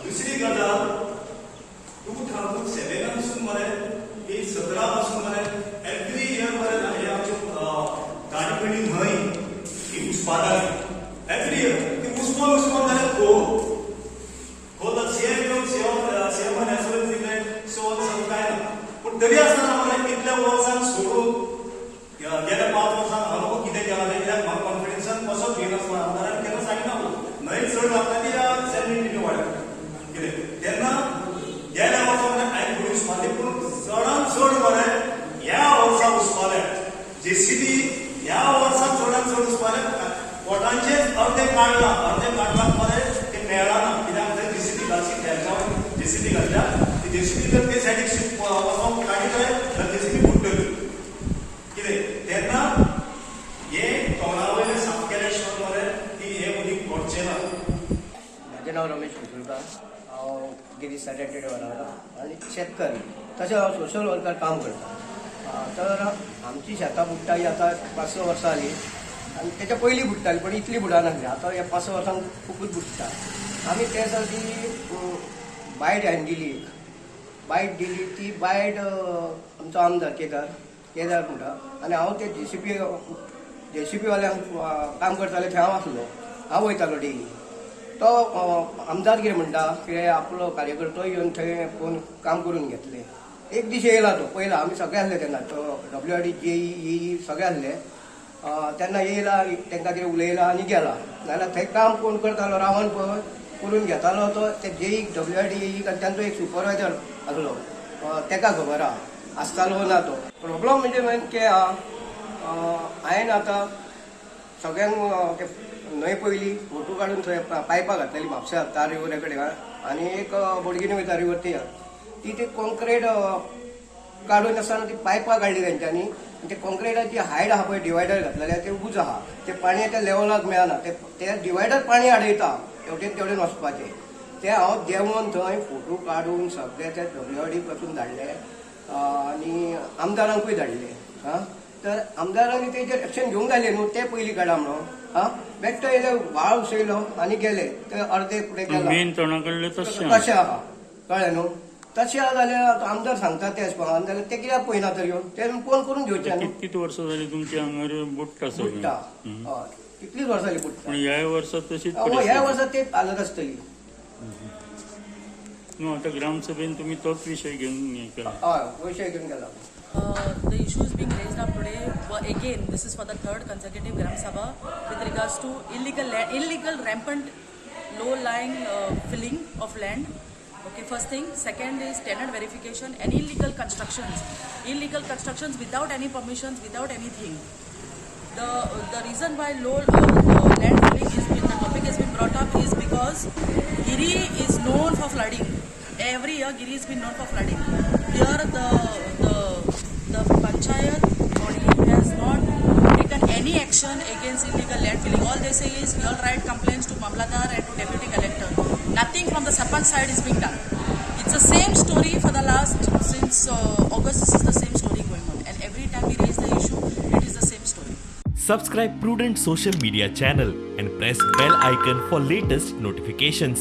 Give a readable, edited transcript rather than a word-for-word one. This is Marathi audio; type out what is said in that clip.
दुसरी गजाल तूं थांबून सेवेनासून मरे की 17 पासून मरे एव्हरी इयर मरे हे आमचे गाडीकडी न्हय ही उस्मानाक एव्हरी इयर ती उस्मान जाल्यार खोल सेम नॅचरल दिले सो काय ना पूण तरी आसतना मरे इतल्या वर्सांक सोडून गेल्या 5 वर्सांक हांव कितें केलां कित्याक म्हाका कॉन्फिडन्सान कसोच घेयनासलो आमदारान केन्ना सांगिना न्हय चड लागता ती सॅलरी वाडटा कितें तेन्ना गेल्या वर्सा मरे हांवें थोडी उस्माली पूण चडांत चड मरे ह्या वर्सा उस्माले जेसीबी ह्या वर्सा चडांत चड उस्माले पोटांचे अर्धे काडला मरे ते मेळना कित्याक थंय जेसीबी घालची खेळच्या जेसीबी घातल्या ती जेसीबी जर ते सायडीक शिफ्ट वचोंक काडी जाल्यार जेसीबी फुट्टली कितें तेन्ना हे तोंडावयले साफ केल्या शिवाय मरे ती हे उदीक घडचें ना. म्हजें नांव रमेश कुसुरकार. हांव गिरीश सॅटर्डे वरावला आनी शेतकरी तशें हांव सोशल वर्कार काम करता. तर आमची शेतां बुडटा ही आतां 5-6 वर्सां जालीं आनी तेच्या पयलीं बुडटाली पूण इतली बुडानासली. आतां ह्या 5-6 वर्सांक खुबूच बुडटा. आमी ते ती बायट हांवें दिली बायट दिली ती बायट आमचो आमदार केदार म्हणटा आनी हांव ते जेसीबी वाल्यांक काम करताले थंय हांव आसलो. हांव वयतालो डेली. तो आमदार कितें म्हणटा की आपलो कार्यकर्तो येवन थंय कोण काम करून घेतले. एक दीस येयला तो पयला आमी सगळे आसले तेन्ना तो WRD JE सगळे आसले तेन्ना येयला तांकां कितें उलयला आनी गेला. नाल्यार थंय काम कोण करतालो रावन पळय करून घेतालो तो ते JE WRD JE तांचो एक सुपरवायझर आसलो ताका खबर आसतालो ना तो. प्रॉब्लम म्हणजे की हांवें आतां सगळ्यांक ते न्हंय पयली फोटो काडून थंय पायपां घातलेली म्हापसा तार रिवरे कडेन आनी एक बोडगिनी वयता रिवर ती कॉन्क्रीट काडून आसतना ती पायपां काडली तेंच्यांनी. ते कॉन्क्रीटाची हायट आहा पळय डिवायडर घातलेले ते उबूच आहा ते पाणी त्या लेवलाक मेळना ते डिवायडर पाणी आडयता तेवटेन वचपाचें. ते हांव देंवन थंय फोटो काडून सगळे ते WRD पासून धाडले आनी आमदारांकूय धाडले. तर आमदारांनी तेजेर एक्शन घेवंक जालें न्हू ते पयलीं काडा म्हणून बेश्टो येयले व्हाळ उसयलो आनी गेले ते अर्दे फुडें गेला तशें आहा कळ्ळें न्हू. तशें आहा जाल्यार आमदार सांगता तेच पळोवन जाल्यार ते कित्याक पळयना तर येवन ते कोण करून घेवचें न्हू. कितली वर्सां जालीं तुमच्या हांगार बुडटा बुडटा हय कितलीच वर्सां जालीं बुडटा. ह्या वर्सा तशीच ह्या वर्सा तेच हालत आसतली न्हू. आतां ग्रामसभेन तुमी तोच विशय घेवन हें केला. हय विशय घेवन गेला. The issues being raised up today were again, this is for the third consecutive Gram Sabha with regards to illegal rampant low-lying filling of land. Okay, first thing. Second is tenant verification and illegal constructions without any permissions, without anything. The reason why low land filling the topic has been brought up is because Giri is known for flooding. Every year Giri has been known for flooding. Here the panchayat body has not taken any action against illegal land filling. All they say is we all write complaints to Mamladar and to Deputy Collector. Nothing from the Sarpanch side is being done. It's the same story for the since August. This is the same story going on, and every time we raise the issue, it is the same story. Subscribe Prudent social media channel and press bell icon for latest notifications.